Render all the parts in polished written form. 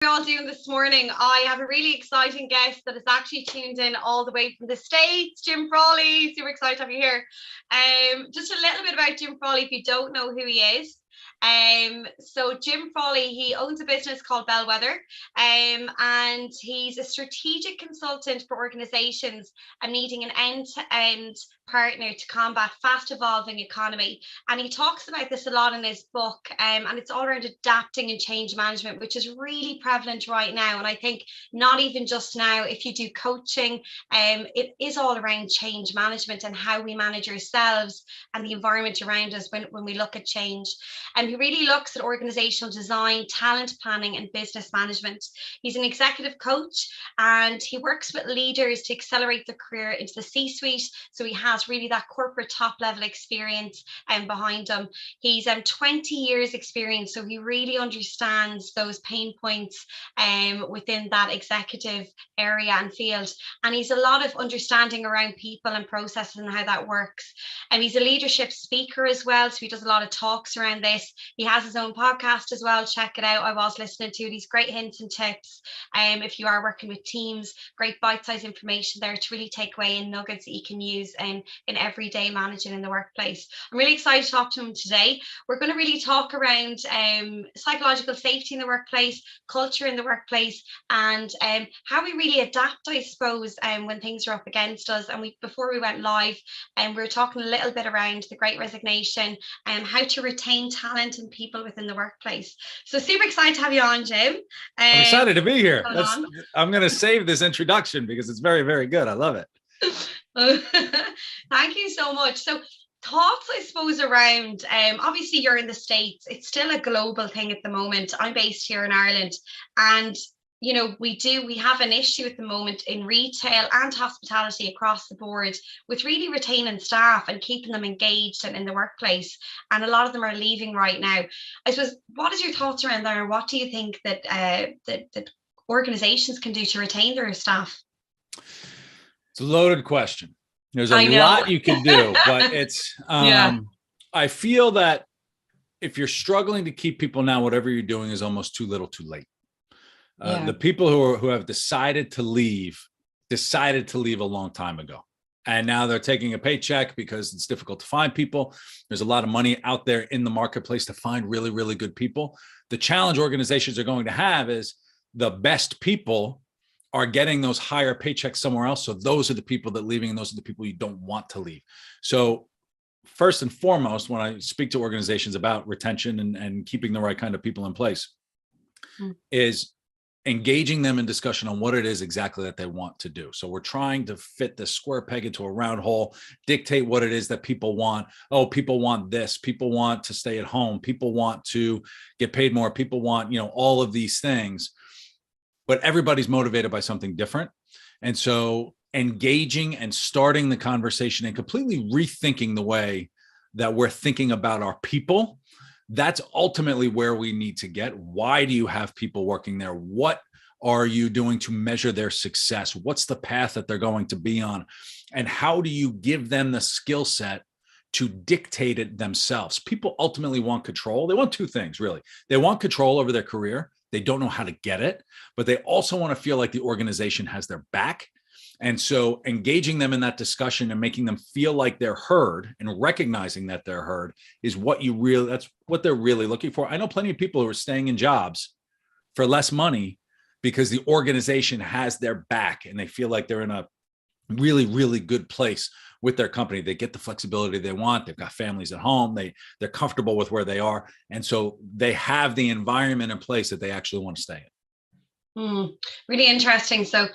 We're all doing this morning. I have a really exciting guest that is actually tuned in all the way from the States, Jim Frawley. Super excited to have you here. Just a little bit about Jim Frawley if you don't know who he is. So Jim Frawley, he owns a business called Bellwether, and he's a strategic consultant for organizations and needing an end-to-end partner to combat fast evolving economy. And he talks about this a lot in his book, and it's all around adapting and change management, which is really prevalent right now. And I think not even just now, if you do coaching, it is all around change management and how we manage ourselves and the environment around us when we look at change. And he really looks at organizational design, talent planning, and business management. He's an executive coach and he works with leaders to accelerate their career into the C-suite. So he has really that corporate top level experience behind him. He's 20 years experience, so he really understands those pain points within that executive area and field. And he's a lot of understanding around people and processes and how that works. And he's a leadership speaker as well, so he does a lot of talks around this. He has his own podcast as well. Check it out. I was listening to these great hints and tips. If you are working with teams, great bite-sized information there to really take away in nuggets that you can use in everyday managing in the workplace. I'm really excited to talk to him today. We're going to really talk around psychological safety in the workplace, culture in the workplace, and how we really adapt, I suppose, when things are up against us. And before we went live, we were talking a little bit around the Great Resignation and how to retain talent and people within the workplace. So super excited to have you on, Jim. I'm excited to be here. I'm going to save this introduction because it's very, very good. I love it. Thank you so much. So thoughts, I suppose, around, obviously you're in the States. It's still a global thing at the moment. I'm based here in Ireland, and you know, we have an issue at the moment in retail and hospitality across the board with really retaining staff and keeping them engaged and in the workplace. And a lot of them are leaving right now. I suppose, what is your thoughts around there? What do you think that that organizations can do to retain their staff? It's a loaded question. There's a lot you can do, but it's, I feel that if you're struggling to keep people now, whatever you're doing is almost too little, too late. The people who have decided to leave a long time ago. And now they're taking a paycheck because it's difficult to find people. There's a lot of money out there in the marketplace to find really, really good people. The challenge organizations are going to have is the best people are getting those higher paychecks somewhere else. So those are the people that are leaving, and those are the people you don't want to leave. So first and foremost, when I speak to organizations about retention and keeping the right kind of people in place, is engaging them in discussion on what it is exactly that they want to do. So we're trying to fit this square peg into a round hole, dictate what it is that people want. Oh, people want this. People want to stay at home. People want to get paid more. People want, all of these things. But everybody's motivated by something different. And so engaging and starting the conversation and completely rethinking the way that we're thinking about our people, that's ultimately where we need to get. Why do you have people working there? What are you doing to measure their success? What's the path that they're going to be on? And how do you give them the skill set to dictate it themselves? People ultimately want control. They want two things, really. They want control over their career. They don't know how to get it, but they also want to feel like the organization has their back. And so engaging them in that discussion and making them feel like they're heard and recognizing that they're heard is that's what they're really looking for. I know plenty of people who are staying in jobs for less money because the organization has their back and they feel like they're in a really, really good place with their company. They get the flexibility they want. They've got families at home. They're comfortable with where they are. And so they have the environment in place that they actually want to stay in. Really interesting. So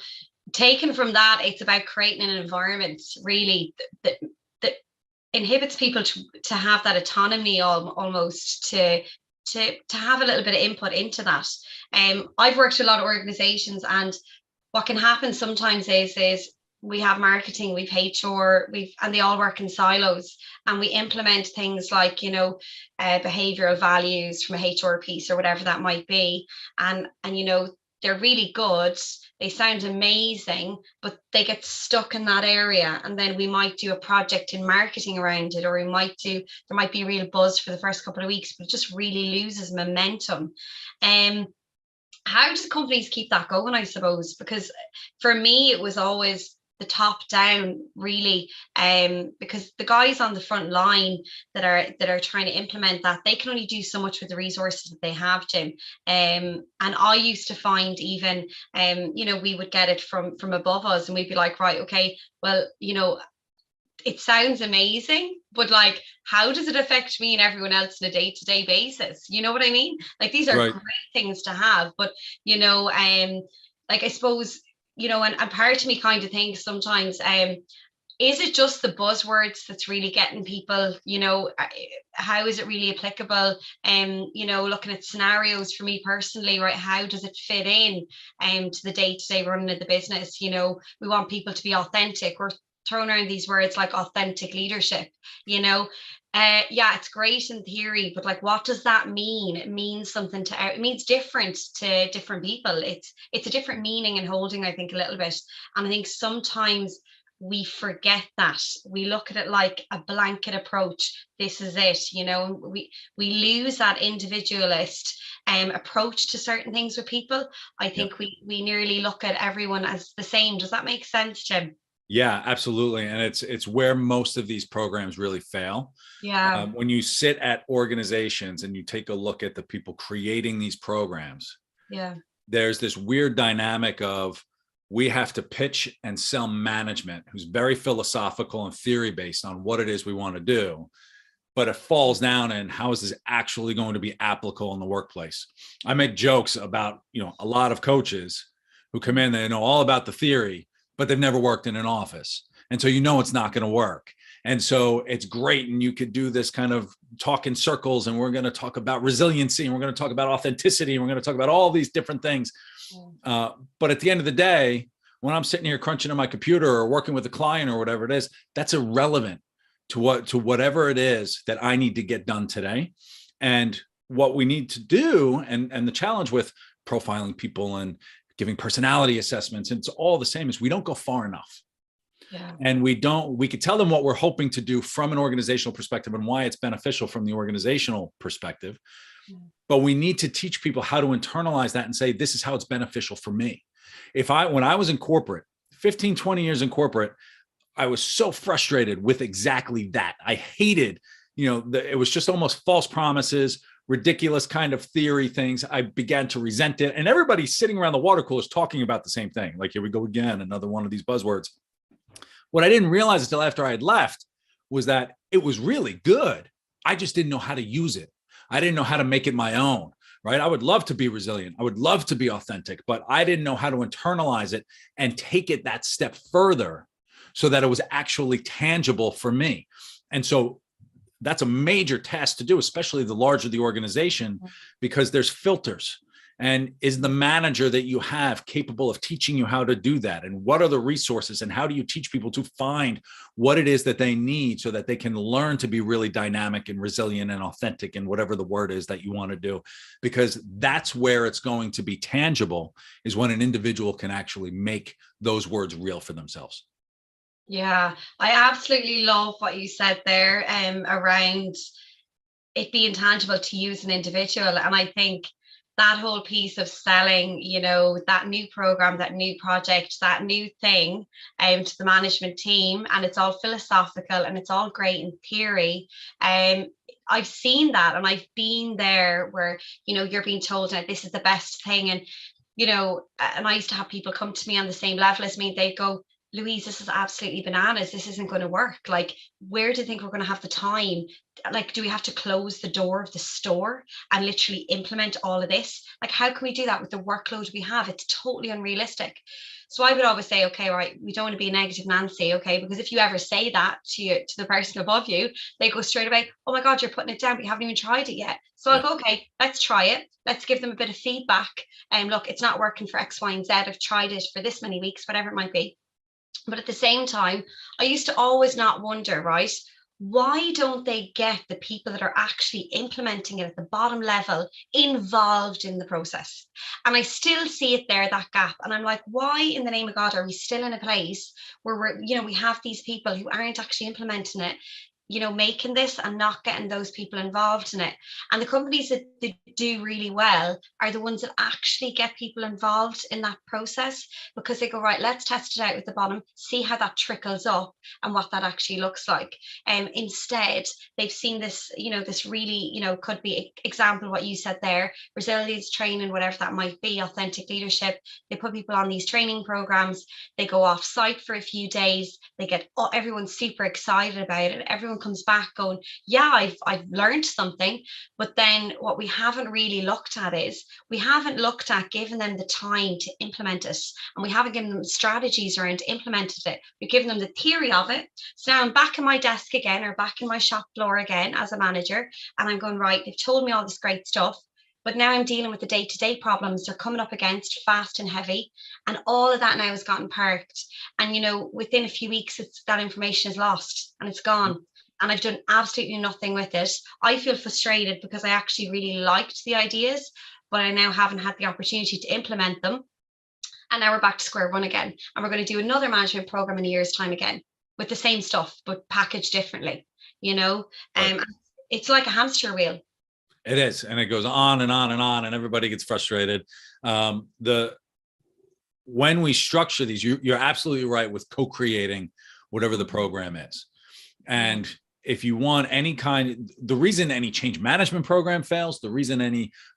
taken from that, it's about creating an environment really that inhibits people to have that autonomy almost to have a little bit of input into that. I've worked with a lot of organizations, and what can happen sometimes is we have marketing, we've HR, and they all work in silos, and we implement things like, behavioral values from a HR piece or whatever that might be. And they're really good. They sound amazing, but they get stuck in that area. And then we might do a project in marketing around it, or there might be a real buzz for the first couple of weeks, but it just really loses momentum. how do companies keep that going, I suppose? Because for me, it was always the top down, really, because the guys on the front line that are trying to implement that, they can only do so much with the resources that they have, Jim. And I used to find even, we would get it from above us, and we'd be like, right, okay, well, it sounds amazing, but like, how does it affect me and everyone else on a day-to-day basis? You know what I mean? Like, these are Right. great things to have, but like, I suppose, and part of me kind of thinks sometimes, is it just the buzzwords that's really getting people, how is it really applicable? Looking at scenarios for me personally, right? How does it fit in to the day-to-day running of the business? We want people to be authentic. We're throwing around these words like authentic leadership, yeah, it's great in theory, but like, what does that mean? It means something it means different to different people. It's a different meaning and holding, I think, a little bit. And I think sometimes we forget that. We look at it like a blanket approach. This is it, we lose that individualist approach to certain things with people. I think we nearly look at everyone as the same. Does that make sense, Jim? Yeah, absolutely. And it's where most of these programs really fail. Yeah. When you sit at organizations and you take a look at the people creating these programs, Yeah. there's this weird dynamic of, we have to pitch and sell management, who's very philosophical and theory based on what it is we want to do. But it falls down in, how is this actually going to be applicable in the workplace? I make jokes about, a lot of coaches who come in, they know all about the theory, but they've never worked in an office. And so, it's not going to work. And so it's great. And you could do this kind of talk in circles, and we're going to talk about resiliency, and we're going to talk about authenticity, and we're going to talk about all these different things. But at the end of the day, when I'm sitting here crunching on my computer or working with a client or whatever it is, that's irrelevant to whatever it is that I need to get done today. And what we need to do, and the challenge with profiling people and giving personality assessments, and it's all the same, is we don't go far enough. Yeah. And we could tell them what we're hoping to do from an organizational perspective and why it's beneficial from the organizational perspective. But we need to teach people how to internalize that and say, this is how it's beneficial for me. When I was in corporate, 15, 20 years in corporate, I was so frustrated with exactly that. I hated, it was just almost false promises, ridiculous kind of theory things. I began to resent it. And everybody sitting around the water cooler is talking about the same thing. Like, here we go again, another one of these buzzwords. What I didn't realize until after I had left was that it was really good. I just didn't know how to use it. I didn't know how to make it my own, right? I would love to be resilient. I would love to be authentic, but I didn't know how to internalize it and take it that step further so that it was actually tangible for me. And so that's a major task to do, especially the larger the organization, because there's filters. And is the manager that you have capable of teaching you how to do that? And what are the resources? And how do you teach people to find what it is that they need so that they can learn to be really dynamic and resilient and authentic, and whatever the word is that you want to do? Because that's where it's going to be tangible, is when an individual can actually make those words real for themselves. Yeah, I absolutely love what you said there around it being tangible to you as an individual. And I think that whole piece of selling, that new program, that new project, that new thing to the management team, and it's all philosophical and it's all great in theory. I've seen that, and I've been there where, you're being told that this is the best thing. And, and I used to have people come to me on the same level as me. They'd go, Louise, this is absolutely bananas. This isn't going to work. Like, where do you think we're going to have the time? Like, do we have to close the door of the store and literally implement all of this? Like, how can we do that with the workload we have? It's totally unrealistic. So I would always say, okay, right, we don't want to be a negative Nancy, okay? Because if you ever say that to the person above you, they go straight away, oh my God, you're putting it down, but you haven't even tried it yet. So I'll go, okay, let's try it. Let's give them a bit of feedback. And look, it's not working for X, Y, and Z. I've tried it for this many weeks, whatever it might be. But at the same time, I used to always not wonder, right? Why don't they get the people that are actually implementing it at the bottom level involved in the process? And I still see it there, that gap. And I'm like, why in the name of God are we still in a place where we have these people who aren't actually implementing it? making this and not getting those people involved in it. And the companies that do really well are the ones that actually get people involved in that process, because they go, right, let's test it out at the bottom, see how that trickles up and what that actually looks like. Instead, they've seen this, this really, could be example what you said there, resilience training, whatever that might be, authentic leadership. They put people on these training programs, they go off site for a few days, they get everyone super excited about it. Everyone comes back going, yeah, I've learned something. But then what we haven't really looked at is we haven't looked at giving them the time to implement it, and we haven't given them strategies around implemented it. We've given them the theory of it. So now I'm back in my desk again, or back in my shop floor again as a manager, and I'm going, right, they've told me all this great stuff, but now I'm dealing with the day-to-day problems they're coming up against, fast and heavy. And all of that now has gotten parked. And, within a few weeks, that information is lost and it's gone. And I've done absolutely nothing with it. I feel frustrated because I actually really liked the ideas, but I now haven't had the opportunity to implement them. And now we're back to square one again. And we're going to do another management program in a year's time again with the same stuff, but packaged differently, Right. It's like a hamster wheel. It is, and it goes on and on and on, and everybody gets frustrated. When we structure these, you're absolutely right with co-creating whatever the program is. And if you want the reason any change management program fails, the reason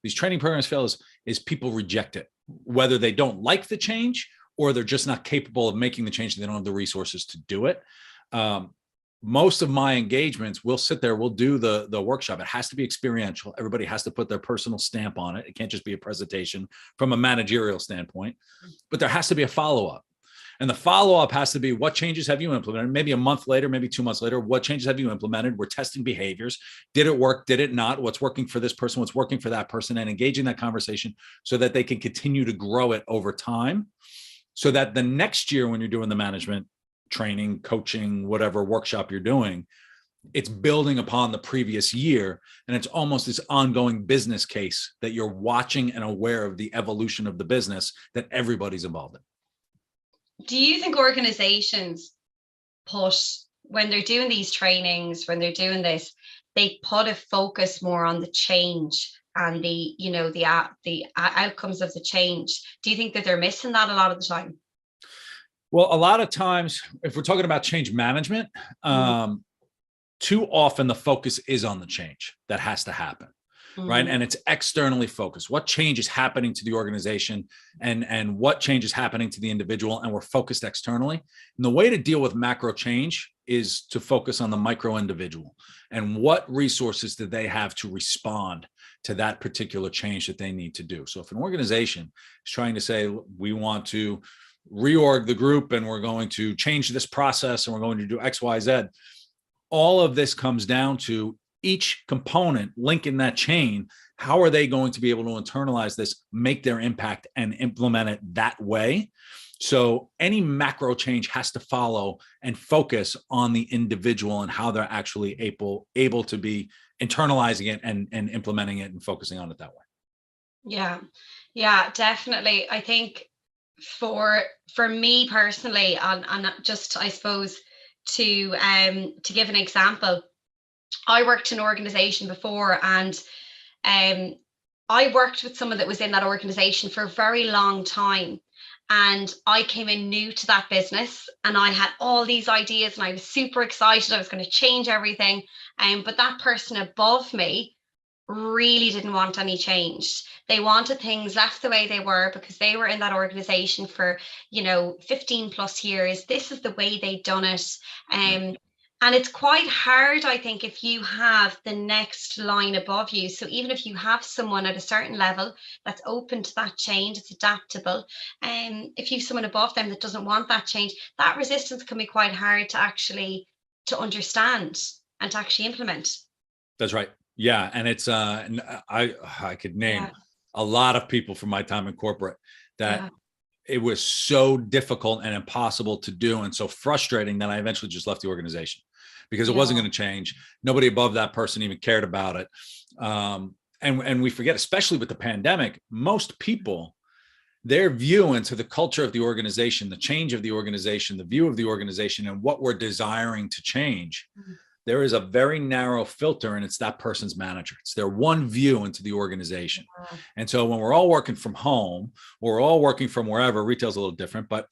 these training programs fail is people reject it, whether they don't like the change or they're just not capable of making the change and they don't have the resources to do it. Most of my engagements, we'll sit there, we'll do the workshop. It has to be experiential. Everybody has to put their personal stamp on it. It can't just be a presentation from a managerial standpoint, but there has to be a follow-up. And the follow-up has to be, what changes have you implemented? Maybe a month later, maybe 2 months later, what changes have you implemented? We're testing behaviors. Did it work? Did it not? What's working for this person? What's working for that person? And engaging that conversation so that they can continue to grow it over time, so that the next year when you're doing the management training, coaching, whatever workshop you're doing, it's building upon the previous year. And it's almost this ongoing business case that you're watching and aware of the evolution of the business that everybody's involved in. Do you think organizations when they're doing these trainings, when they're doing this, they put a focus more on the change and the outcomes of the change? Do you think that they're missing that a lot of the time? Well, a lot of times, if we're talking about change management, too often the focus is on the change that has to happen, right? And it's externally focused. What change is happening to the organization and what change is happening to the individual, and we're focused externally. And the way to deal with macro change is to focus on the micro individual and what resources do they have to respond to that particular change that they need to do. So if an organization is trying to say, we want to reorg the group and we're going to change this process and we're going to do X, Y, Z, all of this comes down to each component link in that chain. How are they going to be able to internalize this, make their impact, and implement it that way? So any macro change has to follow and focus on the individual and how they're actually able to be internalizing it and implementing it and focusing on it that way. Yeah, definitely. I think for me personally, and just, I suppose, to give an example, I worked in an organization before, and I worked with someone that was in that organization for a very long time. And I came in new to that business and I had all these ideas and I was super excited. I was going to change everything. But that person above me really didn't want any change. They wanted things left the way they were because they were in that organization for 15 plus years. This is the way they'd done it. And it's quite hard, I think, if you have the next line above you. So even if you have someone at a certain level that's open to that change, it's adaptable. And if you have someone above them that doesn't want that change, that resistance can be quite hard to understand and to actually implement. That's right. Yeah. And it's, I could name a lot of people from my time in corporate that it was so difficult and impossible to do and so frustrating that I eventually just left the organization because it wasn't going to change. Nobody above that person even cared about it. And we forget, especially with the pandemic, most people, their view into the culture of the organization, the change of the organization, the view of the organization, and what we're desiring to change there is a very narrow filter, and it's that person's manager. It's their one view into the organization. And so when we're all working from home, or we're all working from wherever, retail's a little different, but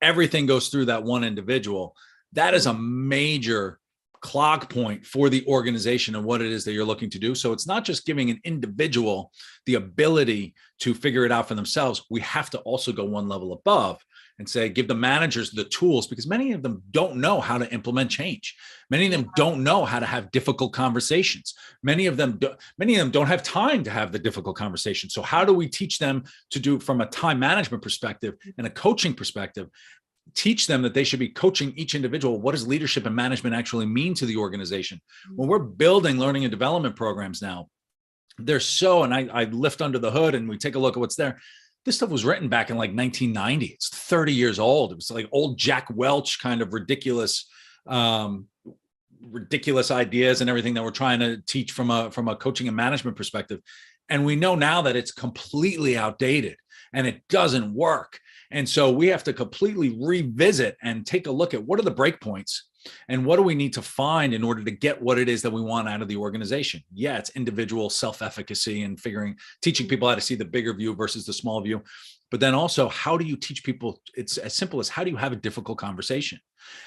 everything goes through that one individual. That is a major clog point for the organization and what it is that you're looking to do. So it's not just giving an individual the ability to figure it out for themselves. We have to also go one level above and say, give the managers the tools, because many of them don't know how to implement change. Many of them don't know how to have difficult conversations. Many of them don't have time to have the difficult conversations. So how do we teach them to do, from a time management perspective and a coaching perspective, teach them that they should be coaching each individual? What does leadership and management actually mean to the organization? When we're building learning and development programs now, they're so, and I lift under the hood and we take a look at what's there. This stuff was written back in like 1990. It's 30 years old. It was like old Jack Welch kind of ridiculous ideas and everything that we're trying to teach from a coaching and management perspective. And we know now that it's completely outdated and it doesn't work. And so we have to completely revisit and take a look at what are the breakpoints and what do we need to find in order to get what it is that we want out of the organization. Yeah, it's individual self-efficacy and teaching people how to see the bigger view versus the small view. But then also, how do you teach people? It's as simple as, how do you have a difficult conversation?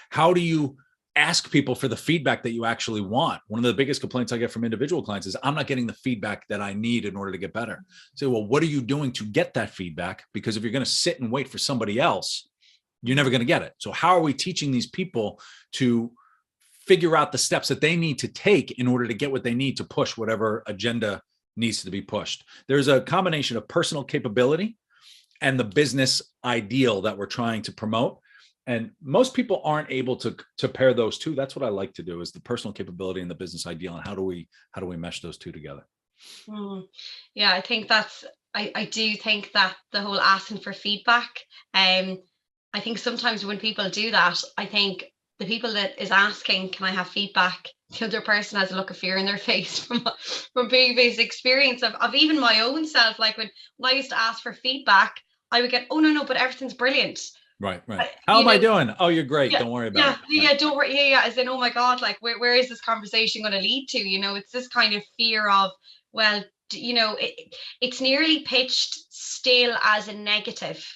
How do you ask people for the feedback that you actually want? One of the biggest complaints I get from individual clients is, I'm not getting the feedback that I need in order to get better. Say, well, what are you doing to get that feedback? Because if you're going to sit and wait for somebody else, you're never going to get it. So how are we teaching these people to figure out the steps that they need to take in order to get what they need to push whatever agenda needs to be pushed? There's a combination of personal capability and the business ideal that we're trying to promote. And most people aren't able to pair those two. That's what I like to do, is the personal capability and the business ideal. And how do we mesh those two together? Yeah, I think I do think that the whole asking for feedback, I think sometimes when people do that, I think the people that is asking, can I have feedback? The other person has a look of fear in their face from previous experience of even my own self. Like when I used to ask for feedback, I would get, oh, no, but everything's brilliant. Right. How am I doing? Oh, you're great. Yeah, don't worry about it. Yeah, don't worry. Yeah. As in, oh my God, like where is this conversation going to lead to? It's this kind of fear of, well, it's nearly pitched still as a negative.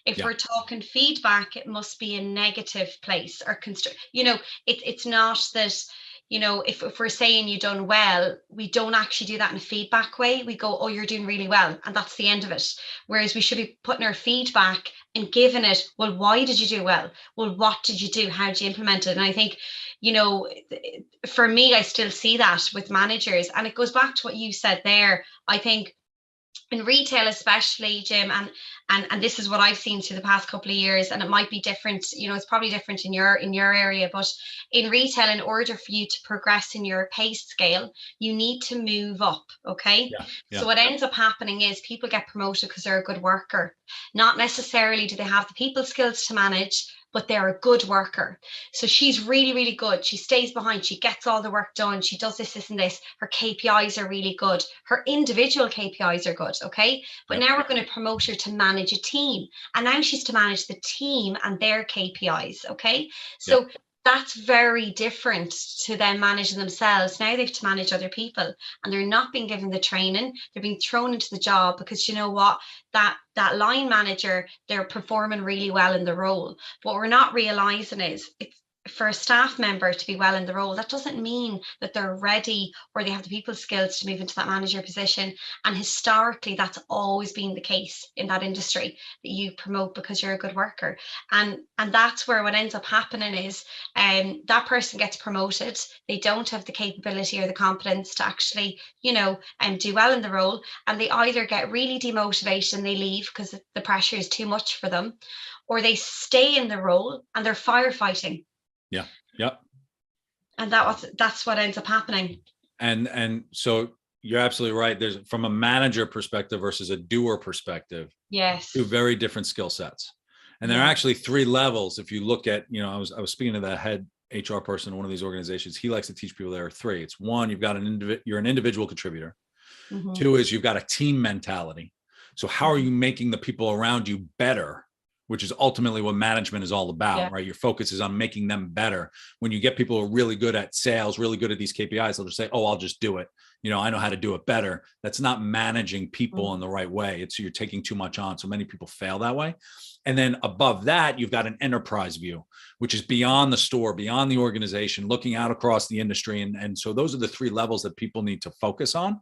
If we're talking feedback, it must be a negative place or it's not that, if we're saying you done well, we don't actually do that in a feedback way. We go, oh, you're doing really well. And that's the end of it. Whereas we should be putting our feedback and giving it, well, why did you do well? Well, what did you do? How did you implement it? And I think, for me, I still see that with managers. And it goes back to what you said there. I think in retail, especially, Jim, and this is what I've seen through the past couple of years, and it might be different, it's probably different in your area, but in retail, in order for you to progress in your pay scale, you need to move up. Okay. Yeah. So what ends up happening is people get promoted because they're a good worker. Not necessarily do they have the people skills to manage, but they're a good worker. So she's really, really good. She stays behind. She gets all the work done. She does this, and this. Her KPIs are really good. Her individual KPIs are good. Okay. But now we're going to promote her to manage a team. And now she's to manage the team and their KPIs. Okay. So that's very different to them managing themselves. Now they have to manage other people, and they're not being given the training. They're being thrown into the job because, you know what, that line manager, they're performing really well in the role. What we're not realizing is, it's for a staff member to be well in the role, that doesn't mean that they're ready or they have the people skills to move into that manager position. And historically, that's always been the case in that industry, that you promote because you're a good worker. And that's where what ends up happening is that person gets promoted. They don't have the capability or the competence to actually, do well in the role. And they either get really demotivated and they leave because the pressure is too much for them, or they stay in the role and they're firefighting. Yeah. Yep. And that's what ends up happening. And so you're absolutely right. There's, from a manager perspective versus a doer perspective, yes, two very different skill sets. And there are actually three levels. If you look at, I was speaking to the head HR person in one of these organizations. He likes to teach people there are three. It's one, you're an individual contributor. Two is you've got a team mentality. So how are you making the people around you better which is ultimately what management is all about, right? Your focus is on making them better. When you get people who are really good at sales, really good at these KPIs, they'll just say, oh, I'll just do it. I know how to do it better. That's not managing people in the right way. It's you're taking too much on. So many people fail that way. And then above that, you've got an enterprise view, which is beyond the store, beyond the organization, looking out across the industry. And so those are the 3 levels that people need to focus on.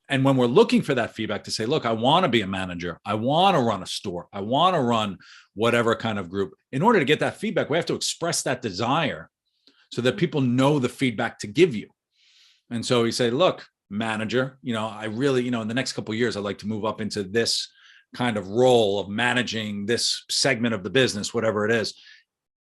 And when we're looking for that feedback to say, look, I want to be a manager, I want to run a store, I want to run whatever kind of group, in order to get that feedback, we have to express that desire so that people know the feedback to give you. And so you say, look, manager, I really, in the next couple of years, I'd like to move up into this kind of role of managing this segment of the business, whatever it is.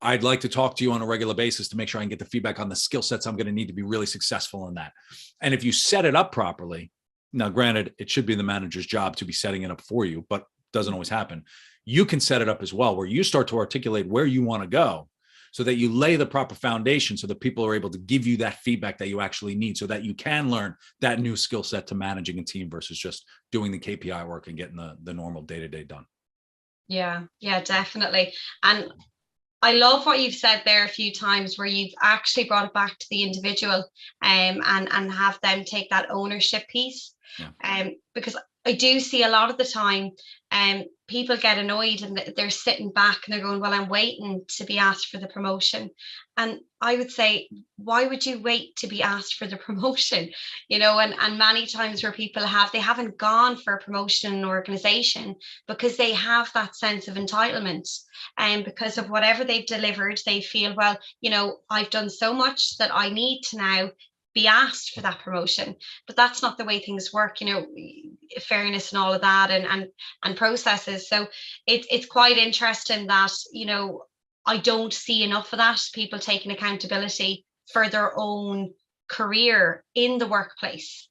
I'd like to talk to you on a regular basis to make sure I can get the feedback on the skill sets I'm going to need to be really successful in that. And if you set it up properly, now granted, it should be the manager's job to be setting it up for you, but it doesn't always happen. You can set it up as well, where you start to articulate where you want to go, so that you lay the proper foundation so that people are able to give you that feedback that you actually need, so that you can learn that new skill set to managing a team versus just doing the KPI work and getting the normal day-to-day done. Yeah, definitely. And I love what you've said there a few times, where you've actually brought it back to the individual, and have them take that ownership piece. Because I do see a lot of the time, people get annoyed and they're sitting back and they're going, well, I'm waiting to be asked for the promotion. And I would say, why would you wait to be asked for the promotion? And many times where people they haven't gone for a promotion in an organization because they have that sense of entitlement. And because of whatever they've delivered, they feel, well, I've done so much that I need to now be asked for that promotion. But that's not the way things work, fairness and all of that, and processes. So it's quite interesting that, I don't see enough of that, people taking accountability for their own career in the workplace.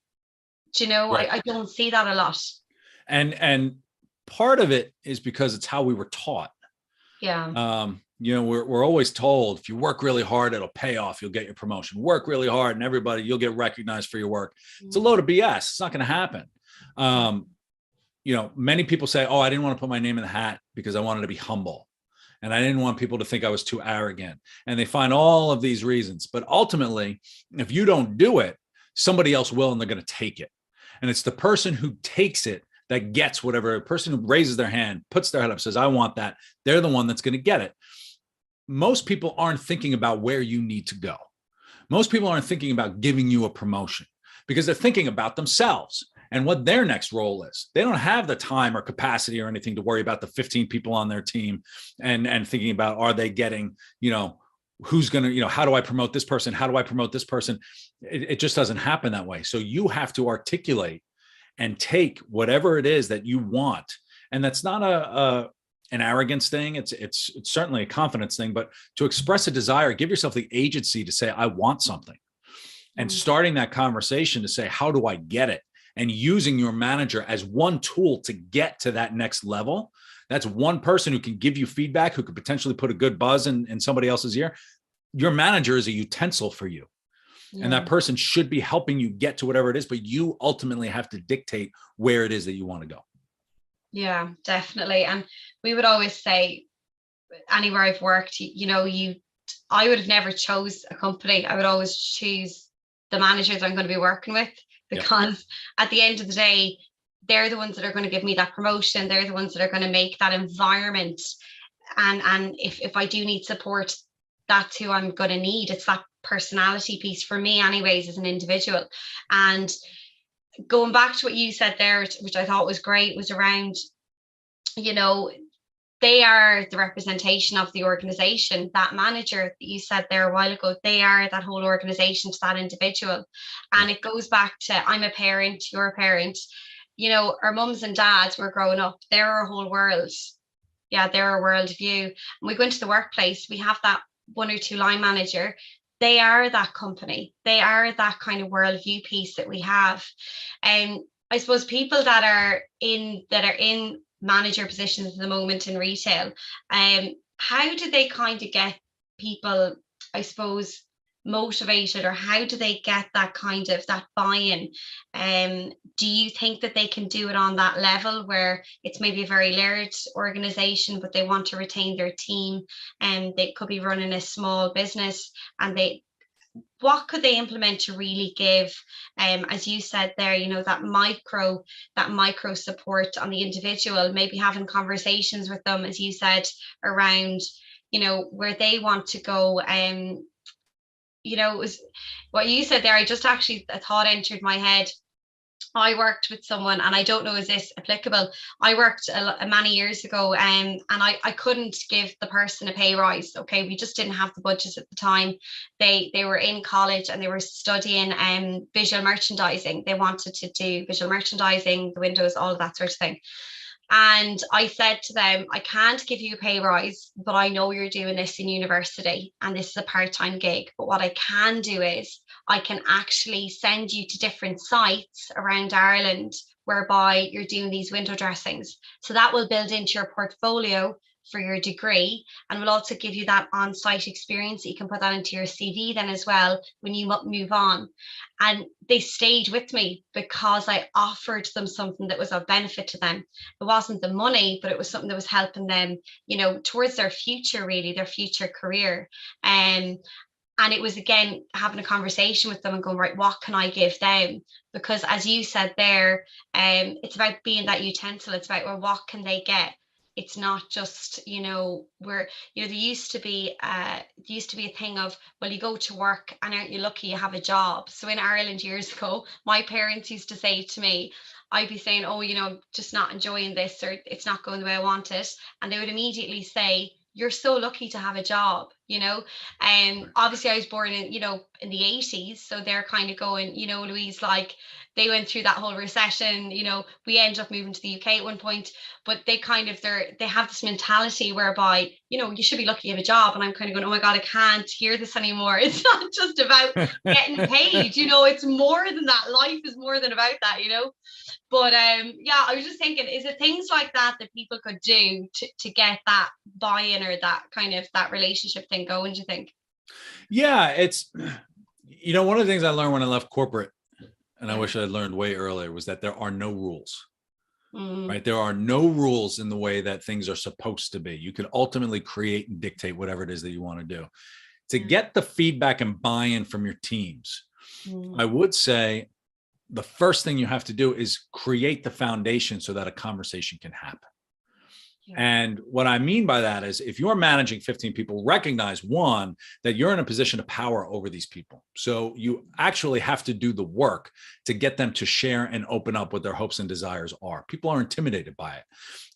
Right. I don't see that a lot. And part of it is because it's how we were taught. Yeah. We're always told, if you work really hard, it'll pay off. You'll get your promotion. Work really hard and you'll get recognized for your work. It's a load of BS. It's not going to happen. Many people say, oh, I didn't want to put my name in the hat because I wanted to be humble. And I didn't want people to think I was too arrogant. And they find all of these reasons. But ultimately, if you don't do it, somebody else will, and they're going to take it. And it's the person who takes it that gets whatever. A person who raises their hand, puts their head up, says, I want that. They're the one that's going to get it. Most people aren't thinking about where you need to go. Most people aren't thinking about giving you a promotion because they're thinking about themselves and what their next role is. They don't have the time or capacity or anything to worry about the 15 people on their team and thinking about, are they getting, who's going to, how do I promote this person? How do I promote this person? It just doesn't happen that way. So you have to articulate and take whatever it is that you want. And that's not an arrogance thing. It's certainly a confidence thing, but to express a desire, give yourself the agency to say, I want something. And starting that conversation to say, how do I get it? And using your manager as one tool to get to that next level. That's one person who can give you feedback, who could potentially put a good buzz in somebody else's ear. Your manager is a utensil for you. Yeah. And that person should be helping you get to whatever it is, but you ultimately have to dictate where it is that you want to go. Yeah, definitely. And we would always say, anywhere I've worked, I would have never chose a company. I would always choose the managers I'm going to be working with, because at the end of the day, they're the ones that are going to give me that promotion. They're the ones that are going to make that environment. And if I do need support, that's who I'm going to need. It's that personality piece for me anyways, as an individual. And going back to what you said there, which I thought was great, was around, they are the representation of the organization. That manager that you said there a while ago, they are that whole organization to that individual. And it goes back to, I'm a parent, you're a parent. Our mums and dads were growing up, they're our whole world. Yeah, they're our worldview. And we go into the workplace, we have that one or two line manager. They are that company. They are that kind of worldview piece that we have. And I suppose people that are in manager positions at the moment in retail, how do they kind of get people, I suppose, motivated, or how do they get that kind of that buy-in? Do you think that they can do it on that level where it's maybe a very large organization, but they want to retain their team, and they could be running a small business, and what could they implement to really give, as you said there, that micro support on the individual, maybe having conversations with them, as you said, around, where they want to go. It was what you said there. A thought entered my head. I worked with someone, and I don't know, is this applicable? I worked many years ago, and I couldn't give the person a pay rise. Okay, we just didn't have the budget at the time. They were in college and they were studying visual merchandising. They wanted to do visual merchandising, the windows, all of that sort of thing. And I said to them, I can't give you a pay rise, but I know you're doing this in university and this is a part-time gig. But what I can do is I can actually send you to different sites around Ireland whereby you're doing these window dressings. So that will build into your portfolio for your degree, and will also give you that on-site experience. You can put that into your CV then as well when you move on. And they stayed with me because I offered them something that was of benefit to them. It wasn't the money, but it was something that was helping them, towards their future, really, their future career. And it was, again, having a conversation with them and going, right, what can I give them? Because as you said there, it's about being that utensil. It's about, well, what can they get? It's not just, there used to be a thing of, well, you go to work and aren't you lucky you have a job? So in Ireland years ago, my parents used to say to me, I'd be saying, oh, I'm just not enjoying this, or it's not going the way I want it. And they would immediately say, you're so lucky to have a job, and obviously I was born in the 80s, so they're kind of going, Louise, like, they went through that whole recession, we ended up moving to the UK at one point, but they have this mentality whereby, you should be lucky you have a job. And I'm kind of going, oh my God, I can't hear this anymore. It's not just about getting paid, it's more than that. Life is more than about that, But I was just thinking, is it things like that people could do to get that buy-in, or that kind of that relationship thing going, do you think? Yeah, it's, one of the things I learned when I left corporate, and I wish I'd learned way earlier, was that there are no rules, right? There are no rules in the way that things are supposed to be. You can ultimately create and dictate whatever it is that you want to do. To get the feedback and buy-in from your teams, I would say, the first thing you have to do is create the foundation so that a conversation can happen. Yeah. And what I mean by that is, if you're managing 15 people, recognize, one, that you're in a position of power over these people. So you actually have to do the work to get them to share and open up what their hopes and desires are. People are intimidated by it.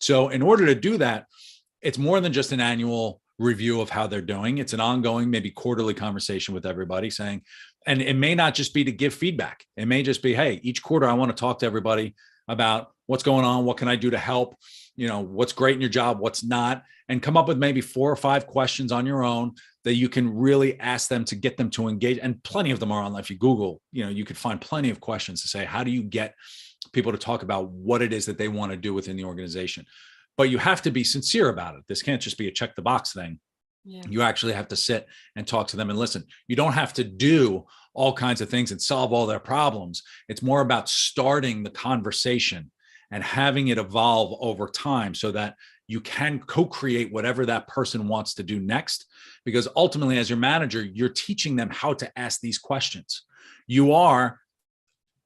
So in order to do that, it's more than just an annual review of how they're doing. It's an ongoing, maybe quarterly conversation with everybody, saying, and it may not just be to give feedback. It may just be, hey, each quarter I want to talk to everybody about what's going on. What can I do to help? What's great in your job, what's not, and come up with maybe 4 or 5 questions on your own that you can really ask them to get them to engage. And plenty of them are online. If you Google, you could find plenty of questions to say, how do you get people to talk about what it is that they want to do within the organization? But you have to be sincere about it. This can't just be a check the box thing. Yeah. You actually have to sit and talk to them and listen. You don't have to do all kinds of things and solve all their problems. It's more about starting the conversation and having it evolve over time so that you can co-create whatever that person wants to do next. Because ultimately, as your manager, you're teaching them how to ask these questions. You are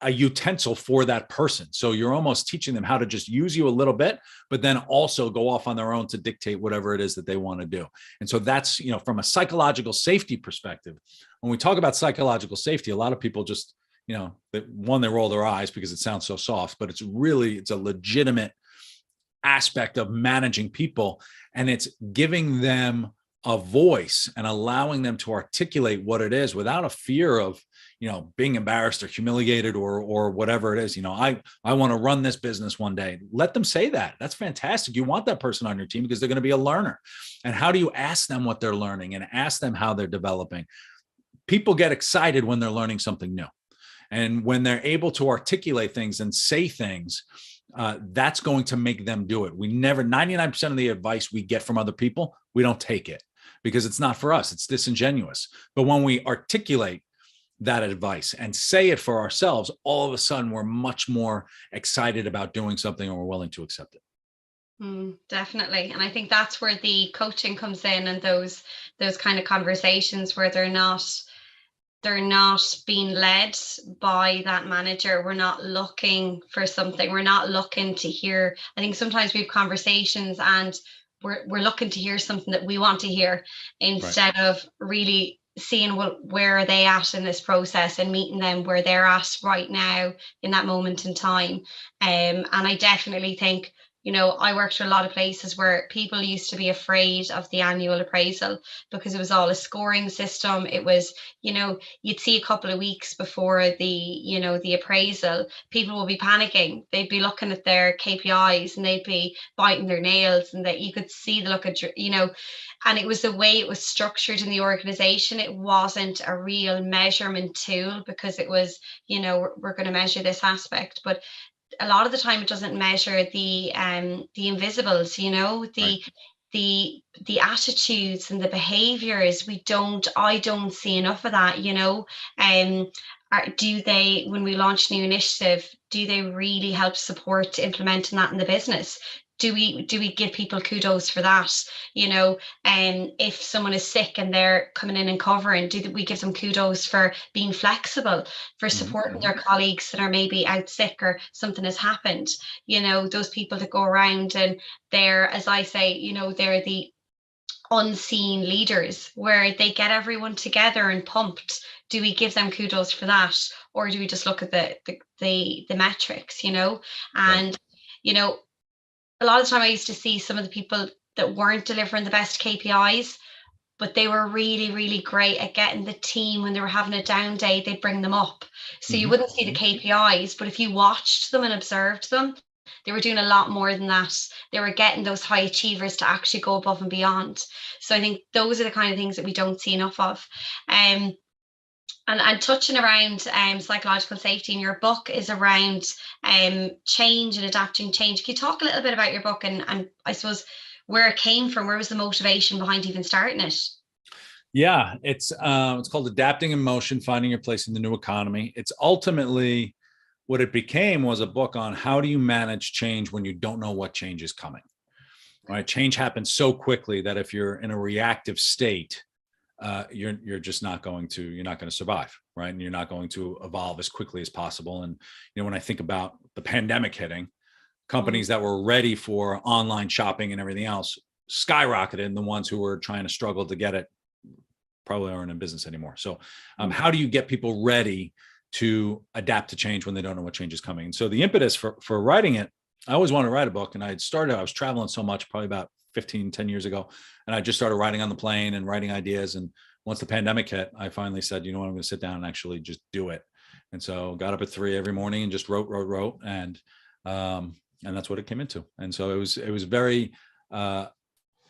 a utensil for that person. So you're almost teaching them how to just use you a little bit, but then also go off on their own to dictate whatever it is that they want to do. And so that's, from a psychological safety perspective, when we talk about psychological safety, a lot of people just, they roll their eyes because it sounds so soft, but it's a legitimate aspect of managing people. And it's giving them a voice and allowing them to articulate what it is without a fear of, being embarrassed or humiliated or whatever it is. I want to run this business one day. Let them say that. That's fantastic. You want that person on your team because they're going to be a learner. And how do you ask them what they're learning and ask them how they're developing? People get excited when they're learning something new. And when they're able to articulate things and say things, that's going to make them do it. 99% of the advice we get from other people, we don't take it. because it's not for us. It's disingenuous. But when we articulate that advice and say it for ourselves, all of a sudden we're much more excited about doing something and we're willing to accept it. Definitely. And I think that's where the coaching comes in, and those kind of conversations where they're not being led by that manager. We're not looking for something. We're not looking to hear. I think sometimes we have conversations and we're looking to hear something that we want to hear, instead of really seeing where are they at in this process and meeting them where they're at right now in that moment in time. And I definitely think, I worked for a lot of places where people used to be afraid of the annual appraisal because it was all a scoring system. It was, you'd see a couple of weeks before the appraisal, people will be panicking. They'd be looking at their KPIs and they'd be biting their nails, and that you could see the look at, and it was the way it was structured in the organization. It wasn't a real measurement tool because it was, we're going to measure this aspect, but a lot of the time it doesn't measure the invisibles, the attitudes and the behaviors. I don't see enough of that, do they, when we launch new initiative, do they really help support implementing that in the business? Do we give people kudos for that? If someone is sick and they're coming in and covering, do we give them kudos for being flexible, for supporting their colleagues that are maybe out sick or something has happened? Those people that go around and they're, as I say, they're the unseen leaders where they get everyone together and pumped. Do we give them kudos for that, or do we just look at the metrics? And a lot of the time I used to see some of the people that weren't delivering the best KPIs, but they were really, really great at getting the team when they were having a down day, they'd bring them up. So you wouldn't see the KPIs, but if you watched them and observed them, they were doing a lot more than that. They were getting those high achievers to actually go above and beyond. So I think those are the kind of things that we don't see enough of. And touching around psychological safety in your book is around change and adapting change. Can you talk a little bit about your book and I suppose where it came from? Where was the motivation behind even starting it? Yeah, it's called Adapting in Motion, Finding Your Place in the New Economy. It's ultimately what it became was a book on how do you manage change when you don't know what change is coming. Right? Change happens so quickly that if you're in a reactive state, you're just not going to survive, right? And you're not going to evolve as quickly as possible. And when I think about the pandemic hitting, companies that were ready for online shopping and everything else skyrocketed, and the ones who were trying to struggle to get it probably aren't in business anymore. So how do you get people ready to adapt to change when they don't know what change is coming? And so the impetus for writing it, I always wanted to write a book, and I was traveling so much, probably about 10 years ago. And I just started writing on the plane and writing ideas. And once the pandemic hit, I finally said, I'm going to sit down and actually just do it. And so got up at 3 every morning and just wrote. And that's what it came into. And so it was very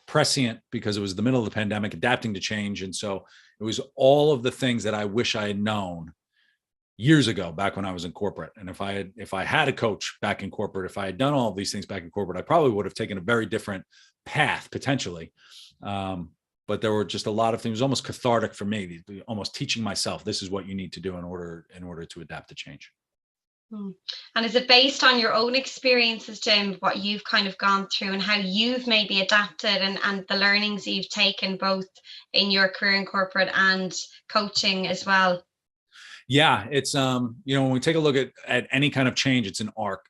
prescient because it was the middle of the pandemic, adapting to change. And so it was all of the things that I wish I had known years ago, back when I was in corporate. And if I had a coach back in corporate, if I had done all of these things back in corporate, I probably would have taken a very different path potentially. But there were just a lot of things. It was almost cathartic for me, almost teaching myself, this is what you need to do in order to adapt to change. And is it based on your own experiences, Jim, what you've kind of gone through and how you've maybe adapted and the learnings you've taken both in your career in corporate and coaching as well? Yeah, it's, when we take a look at any kind of change, it's an arc.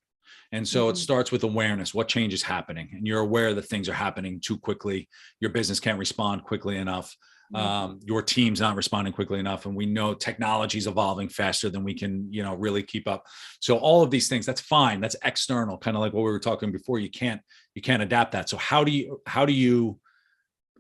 And so it starts with awareness, what change is happening, and you're aware that things are happening too quickly. Your business can't respond quickly enough. Your team's not responding quickly enough. And we know technology is evolving faster than we can, really keep up. So all of these things, that's fine. That's external, kind of like what we were talking before. You can't adapt that. So how do you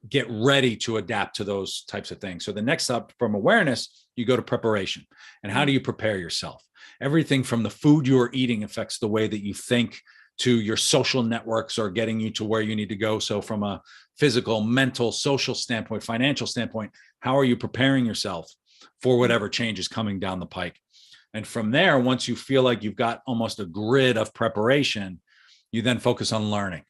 get ready to adapt to those types of things? So the next up from awareness, you go to preparation. And how do you prepare yourself? Everything from the food you are eating affects the way that you think, to your social networks are getting you to where you need to go. So from a physical, mental, social standpoint, financial standpoint, how are you preparing yourself for whatever change is coming down the pike? And from there, once you feel like you've got almost a grid of preparation, you then focus on learning.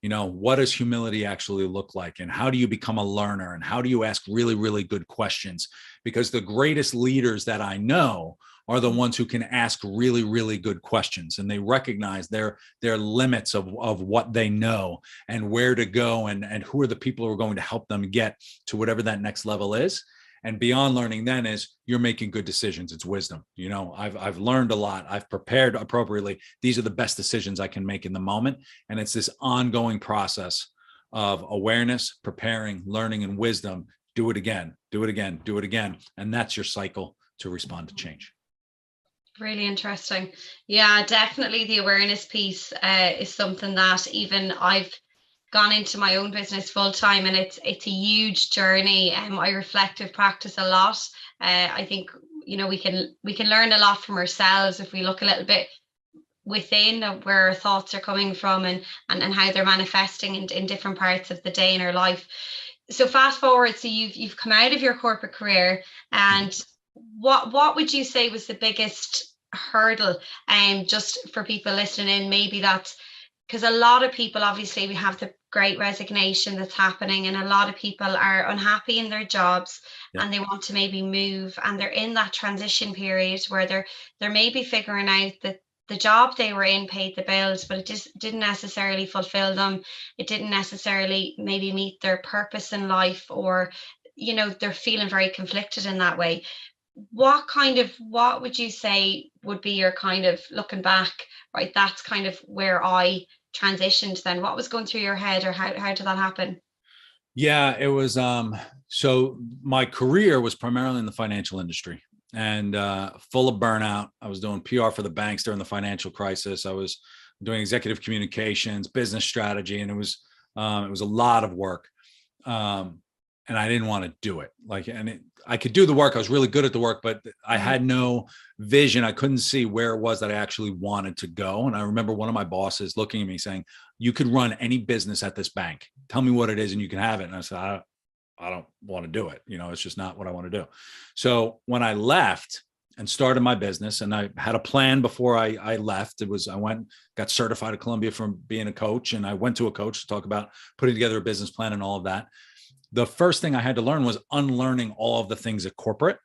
What does humility actually look like? And how do you become a learner? And how do you ask really, really good questions? Because the greatest leaders that I know are the ones who can ask really, really good questions, and they recognize their limits of what they know and where to go, and who are the people who are going to help them get to whatever that next level is. And beyond learning then is you're making good decisions. It's wisdom. I've learned a lot. I've prepared appropriately. These are the best decisions I can make in the moment. And it's this ongoing process of awareness, preparing, learning, and wisdom. Do it again, do it again, do it again. And that's your cycle to respond to change. Really interesting. Yeah, definitely the awareness piece is something that even I've gone into my own business full time, and it's a huge journey. I reflective practice a lot. I think we can learn a lot from ourselves if we look a little bit within where our thoughts are coming from, and how they're manifesting in different parts of the day in our life. So fast forward, so you've come out of your corporate career, and what would you say was the biggest hurdle? And just for people listening in, maybe that's because a lot of people, obviously we have the great resignation that's happening, and a lot of people are unhappy in their jobs, and they want to maybe move, and they're in that transition period where they're maybe figuring out that the job they were in paid the bills, but it just didn't necessarily fulfill them. It didn't necessarily maybe meet their purpose in life, or they're feeling very conflicted in that way. What would you say would be your kind of looking back, right? That's kind of where I transitioned then. What was going through your head, or how did that happen? Yeah, it was so my career was primarily in the financial industry, and full of burnout. I was doing PR for the banks during the financial crisis. I was doing executive communications, business strategy, and it was a lot of work. And I didn't want to do it. I could do the work. I was really good at the work, but I had no vision. I couldn't see where it was that I actually wanted to go. And I remember one of my bosses looking at me saying, "You could run any business at this bank. Tell me what it is and you can have it." And I said, I don't want to do it. It's just not what I want to do. So when I left and started my business, and I had a plan before I left, I went, got certified at Columbia from being a coach. And I went to a coach to talk about putting together a business plan and all of that. The first thing I had to learn was unlearning all of the things at corporate,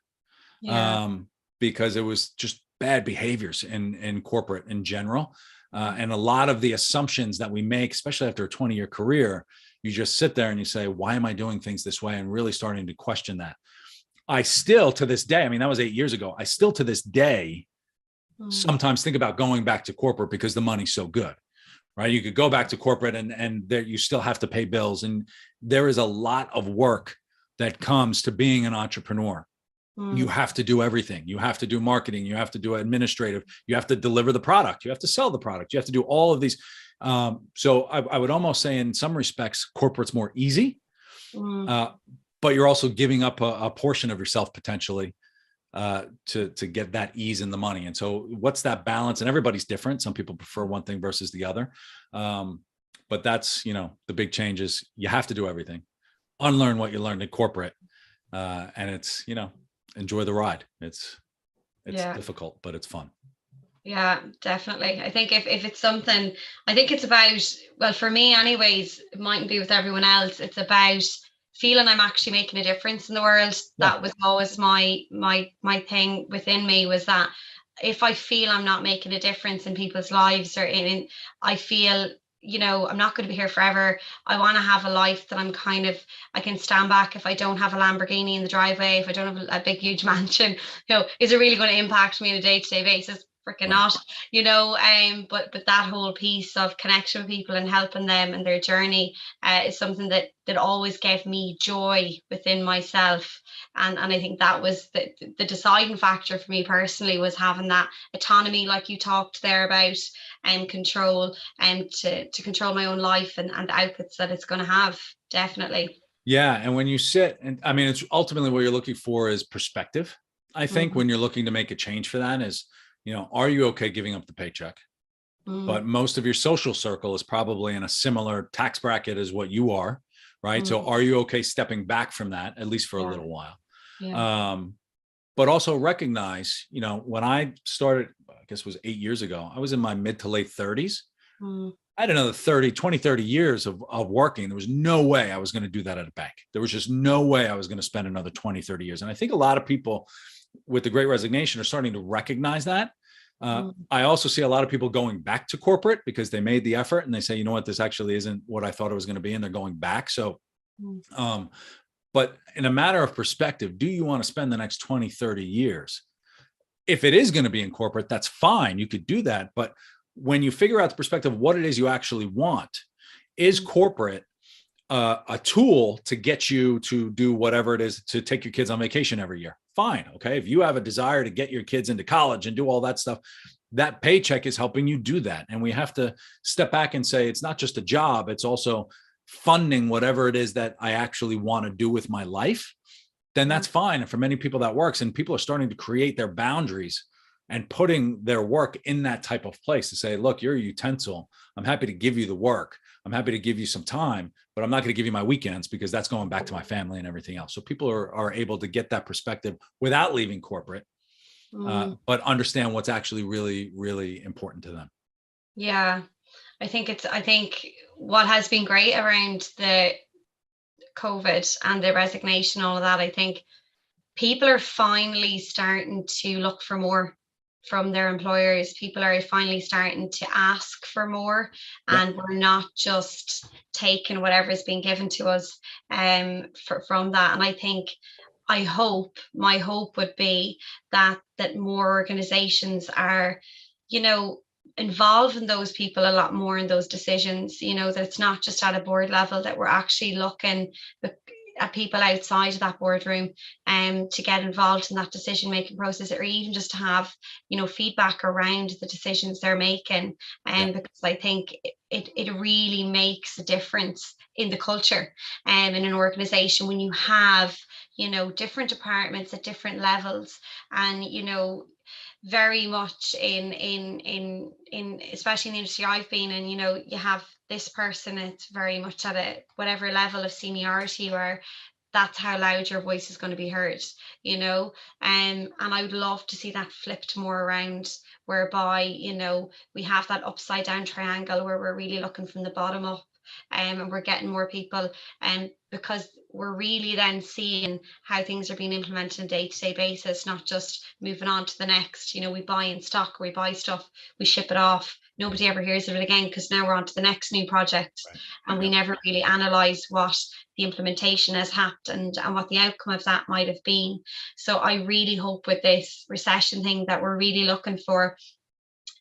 because it was just bad behaviors in corporate in general. And a lot of the assumptions that we make, especially after a 20-year career, you just sit there and you say, why am I doing things this way? And really starting to question that. I still, to this day, I mean, that was 8 years ago. I still, to this day, sometimes think about going back to corporate because the money's so good. Right. You could go back to corporate and there you still have to pay bills. And there is a lot of work that comes to being an entrepreneur. You have to do everything. You have to do marketing. You have to do administrative. You have to deliver the product. You have to sell the product. You have to do all of these. So I would almost say in some respects, corporate's more easy, but you're also giving up a portion of yourself potentially to get that ease in the money. And so what's that balance? And everybody's different. Some people prefer one thing versus the other. But that's, the big change is you have to do everything, unlearn what you learned in corporate. And it's, enjoy the ride. It's difficult, but it's fun. Yeah, definitely. I think if it's something, I think it's about, well, for me anyways, it mightn't be with everyone else. It's about feeling I'm actually making a difference in the world. That was always my thing within me, was that if I feel I'm not making a difference in people's lives, or I feel, I'm not going to be here forever. I want to have a life that I can stand back. If I don't have a Lamborghini in the driveway, if I don't have a big, huge mansion, is it really going to impact me on a day-to-day basis? Freaking not, but that whole piece of connection with people and helping them and their journey is something that always gave me joy within myself. And I think that was the deciding factor for me personally, was having that autonomy, like you talked there about, and control, and to control my own life and the outputs that it's going to have. Definitely. Yeah. And when you sit, and I mean, it's ultimately what you're looking for is perspective. I think when you're looking to make a change for that is, are you okay giving up the paycheck? But most of your social circle is probably in a similar tax bracket as what you are, right? So are you okay stepping back from that, at least for a little while? But also recognize, when I started, I guess it was 8 years ago, I was in my mid to late 30s. I had another 30 years of working. There was no way I was going to do that at a bank. There was just no way I was going to spend another 20, 30 years. And I think a lot of people with the Great Resignation are starting to recognize that. I also see a lot of people going back to corporate because they made the effort and they say, you know what, this actually isn't what I thought it was going to be. And they're going back. So, but in a matter of perspective, do you want to spend the next 20, 30 years? If it is going to be in corporate, that's fine. You could do that. But when you figure out the perspective of what it is you actually want, is corporate a tool to get you to do whatever it is to take your kids on vacation every year? Fine. Okay. If you have a desire to get your kids into college and do all that stuff, that paycheck is helping you do that. And we have to step back and say, it's not just a job, it's also funding whatever it is that I actually want to do with my life. Then that's fine. And for many people that works, and people are starting to create their boundaries and putting their work in that type of place to say, look, you're a utensil. I'm happy to give you the work. I'm happy to give you some time, but I'm not going to give you my weekends because that's going back to my family and everything else. So people are able to get that perspective without leaving corporate, but understand what's actually really, really important to them. Yeah, I think what has been great around the COVID and the resignation, all of that, I think people are finally starting to look for more from their employers. People are finally starting to ask for more, and we're not just taking whatever is being given to us from that. And I think my hope would be that more organizations are, involving those people a lot more in those decisions, that it's not just at a board level, that we're actually looking at people outside of that boardroom to get involved in that decision making process, or even just to have feedback around the decisions they're making, because I think it really makes a difference in the culture in an organization when you have different departments at different levels, and very much in especially in the industry I've been in, you have this person, it's very much at a whatever level of seniority where that's how loud your voice is going to be heard, and I would love to see that flipped more around, whereby we have that upside down triangle where we're really looking from the bottom up, and we're getting more people, because we're really then seeing how things are being implemented on a day-to-day basis, not just moving on to the next. We buy in stock, we buy stuff, we ship it off, nobody ever hears of it again because now we're on to the next new project, and we never really analyze what the implementation has happened and what the outcome of that might have been. So I really hope with this recession thing that we're really looking for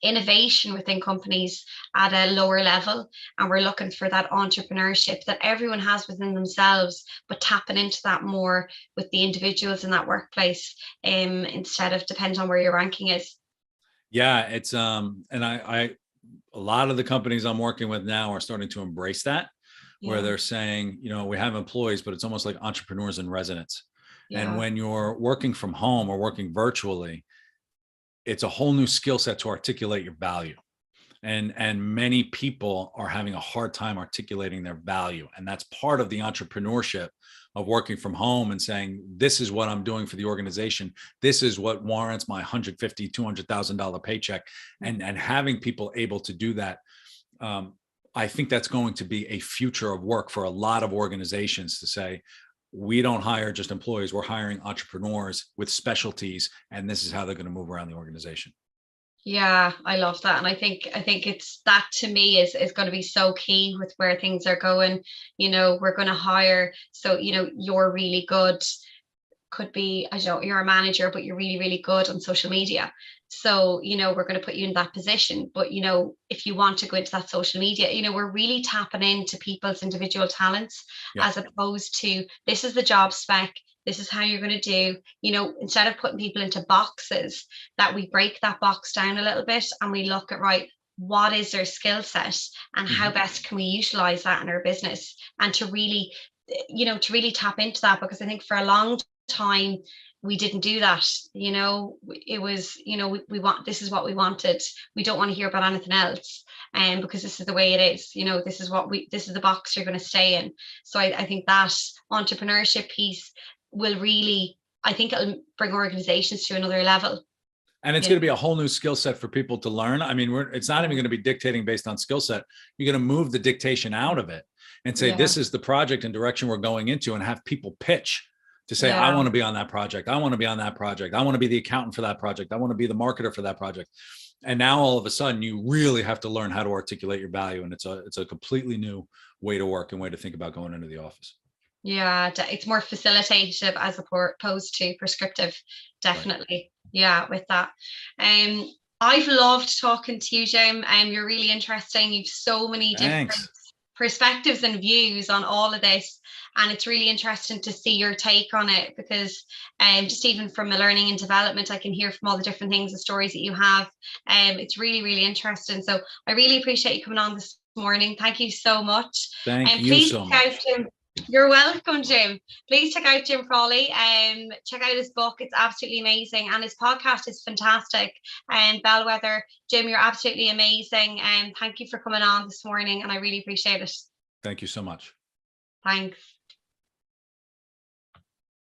innovation within companies at a lower level, and we're looking for that entrepreneurship that everyone has within themselves, but tapping into that more with the individuals in that workplace, instead of depending on where your ranking is. Yeah, it's and I a lot of the companies I'm working with now are starting to embrace that, where they're saying, we have employees, but it's almost like entrepreneurs in residence. And when you're working from home or working virtually, it's a whole new skill set to articulate your value. And many people are having a hard time articulating their value. And that's part of the entrepreneurship of working from home and saying, this is what I'm doing for the organization. This is what warrants my $150,000, $200,000 paycheck, and having people able to do that. I think that's going to be a future of work for a lot of organizations, to say, we don't hire just employees, we're hiring entrepreneurs with specialties, and this is how they're going to move around the organization. Yeah, I love that. And I think it's that, to me, is going to be so key with where things are going. We're going to hire, so you're really good, could be, I don't know, you're a manager, but you're really, really good on social media. So, we're going to put you in that position. But, if you want to go into that social media, we're really tapping into people's individual talents, as opposed to, this is the job spec, this is how you're going to do, instead of putting people into boxes, that we break that box down a little bit and we look at, right, what is their skill set and how best can we utilize that in our business, and to really tap into that, because I think for a long time we didn't do that. It was, we want, this is what we wanted, we don't want to hear about anything else, and because this is the way it is, this is the box you're going to stay in. So I think that entrepreneurship piece will really, I think it'll bring organizations to another level. And it's going to be a whole new skill set for people to learn. I mean, it's not even going to be dictating based on skill set. You're going to move the dictation out of it and say, this is the project and direction we're going into, and have people pitch to say, I want to be on that project. I want to be on that project. I want to be the accountant for that project. I want to be the marketer for that project. And now all of a sudden you really have to learn how to articulate your value. And it's a completely new way to work and way to think about going into the office. Yeah, it's more facilitative as opposed to prescriptive. Definitely. Right. Yeah, with that. I've loved talking to you, Jim. You're really interesting. You've so many different perspectives and views on all of this, and it's really interesting to see your take on it, because just even from a learning and development, I can hear from all the different things and stories that you have. It's really, really interesting. So I really appreciate you coming on this morning. Thank you so much. Thank you so much. You're welcome, Jim. Please check out Jim Frawley and check out his book. It's absolutely amazing. And his podcast is fantastic. And Bellwether. Jim, you're absolutely amazing. And thank you for coming on this morning. And I really appreciate it. Thank you so much. Thanks.